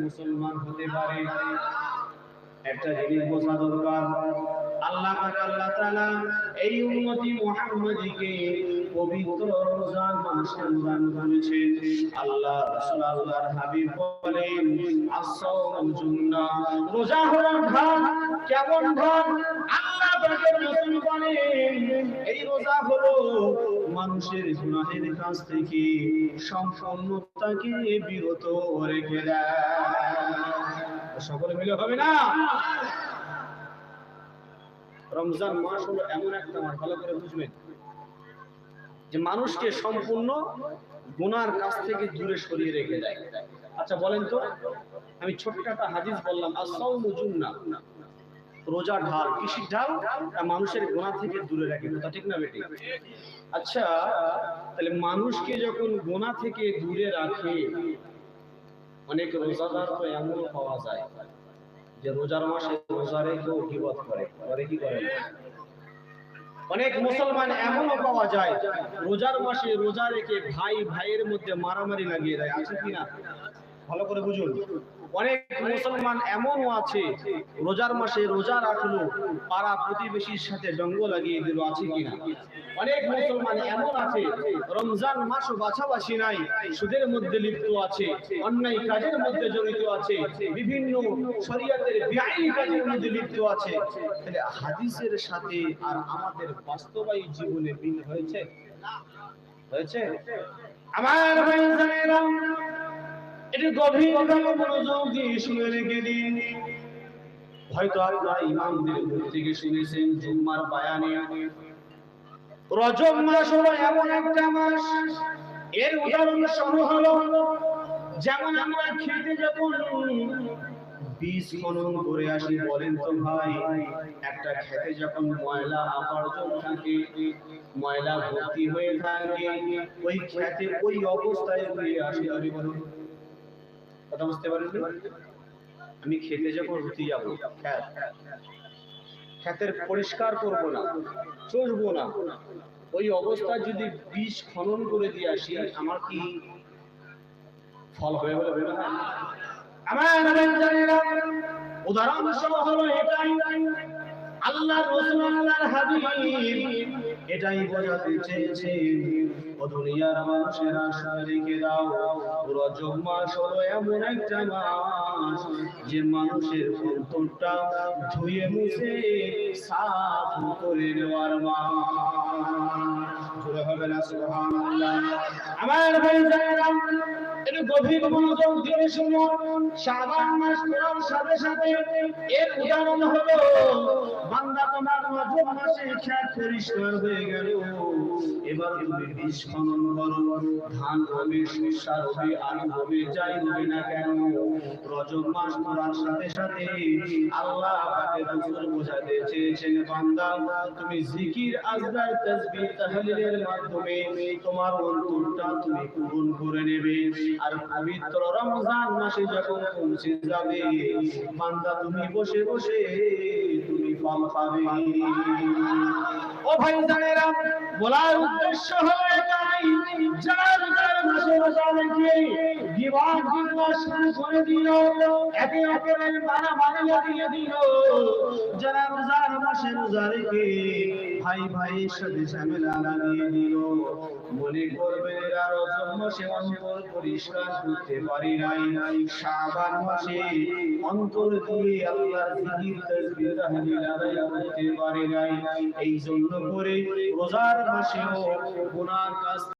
মুসলমান হতে পারে? একটা জিনিস বোঝা দরকার, আল্লাহ তাআলা এই উম্মতি মুহাম্মাদীকে পবিত্র রমজান মাসে দান করেছেন। আল্লাহ রাসূল আল্লাহর হাবিব বলেন, আস-সাওমু জুন্নাহ, রোজা হলো ঢাল। কেমন ঢাল? আল্লাহ পাকের রাসূল বলেন, এই রোজা হলো মানুষের গুনাহের কাছ থেকে সম্পূর্ণতাকে বিরত রেখে দেয়। সকলে মিলে হবে না? রমজান মাস হলো এমন একটা মাস, ভালো করে বুঝবেন, যে মানুষকে সম্পূর্ণ গুনার কাছ থেকে দূরে সরিয়ে রেখে দেয়। আচ্ছা বলেন তো, আমি ছোট্ট একটা হাদিস বললাম, আস-সাওমু জুন্নাহ, রোজা ঢাল। কিসের ঢাল? মানুষের গুনাহ থেকে দূরে রাখে। কথা ঠিক না বেটি? আচ্ছা, তাহলে মানুষকে যখন গুনাহ থেকে দূরে রাখে, অনেক রোজাদার তো এমন পাওয়া যায় যে রোজার মাসে রোজা রেখেও গীবত করে। কি করে? অনেক মুসলমান এমনও পাওয়া যায় রোজার মাসে রোজা রেখে ভাই ভাইয়ের মধ্যে মারামারি লাগিয়ে দেয়। আছে কিনা? ভালো করে বুঝুন। অনেক মুসলমান এমনও আছে রোজার মাসে রোজা রাখলো, পাড়া প্রতিবেশীর সাথে জঙ্গ লাগিয়ে দিল। আছে কিনা? অনেক মুসলমান এমন আছে রমজান মাসও বাছাবাছি নাই, সুদের মধ্যে লিপ্ত আছে, অন্যায় কাজের মধ্যে জড়িত আছে, বিভিন্ন শরীয়তের বেআইনি কাজের মধ্যে লিপ্ত আছে। তাহলে হাদিসের সাথে আর আমাদের বাস্তবিক জীবনে মিল হয়েছে? হয়েছে? আমার ভাইজানেরা, এটা গভীরভাবে মনোযোগ দিয়ে শুনে রেখে দিন। হয়তো আপনারা ইমামদের মুখ থেকে শুনেছেন জুম্মার বায়ানে, রজব মাস হলো এমন একটা মাস, এর উদাহরণ সমূহ হলো, যেমন আমরা খেতে যখন বীজ খনন করে আসি, বলেন তো ভাই, একটা খেতে যখন ময়লা আবর্জনা থাকে, ময়লা ভর্তি হয়ে থাকে, ওই খেতে ওই অবস্থায় ফিরে আসি, আমি বলুন, কথা বুঝতে পারেন? আমি খেতে যখন রুটি যাবো, খেতের পরিষ্কার করব না, চষবো না, ওই অবস্থায় যদি বীজ খনন করে দিয়ে আসি, আমার কি ফল হয়ে যাবে না? আমার জানেরা, উদাহরণ সহ হলো এটাই। আল্লাহ রাসূল আল্লাহর হাবিব এটাই বোঝাতে চেয়েছেন, ও দুনিয়ার মানুষেরা শুনে রেখে দাও, রজব মাস হলো এমন একটা মাস যে মানুষের অন্তরটা ধুয়ে মুছে সাফ করে নেওয়ার মাস। জোরে হবে না সুবহানাল্লাহ? আমার ভাইজানেরা, একটু গভীর মনোযোগ দিয়ে শুনুন। শাবান মাস পড়ার সাথে সাথে এর উদাহরণ হলো, বান্দা তোমার রজব মাসে খেত পরিষ্কার হয়ে গেল, এবার তুমি বীজ খনন করো, ধান হবে, শস্য হবে, আলু হবে, যাই হবে না কেন, রজব মাস পড়ার সাথে সাথে আল্লাহ পাকের রাসূল বোঝাতে চেয়েছেন, বান্দা তুমি জিকির, আজকার, তাসবিহ, তাহলিলের মাধ্যমে তোমার অন্তরটা তুমি পূরণ করে নেবে। আর পবিত্র রমজান মাসে যখন পৌঁছে যাবে, বান্দা তুমি বসে বসে তুমি ফল পাবে। ও ভাইজানেরা, বলার উদ্দেশ্য হলো এটাই, যারা রোজার মাসে রোজা রেখে বিবাদ শুরু করে দিল, একে অপরের মারামারি লাগিয়ে দিল, যারা রোজার মাসে রোজা রেখে ভাই ভাইয়ের সাথে ঝামেলা লাগিয়ে দিল, মনে করবেন এরা রজব মাসে অন্তর পরিষ্কার করতে পারি নাই, শাবান মাসে অন্তর দিয়ে আল্লাহর জিকির, তাসবিহ, তাহলিল আদায় করতে পারি নাই। এই জন্য করে রোজার মাসেও গুনার কাছ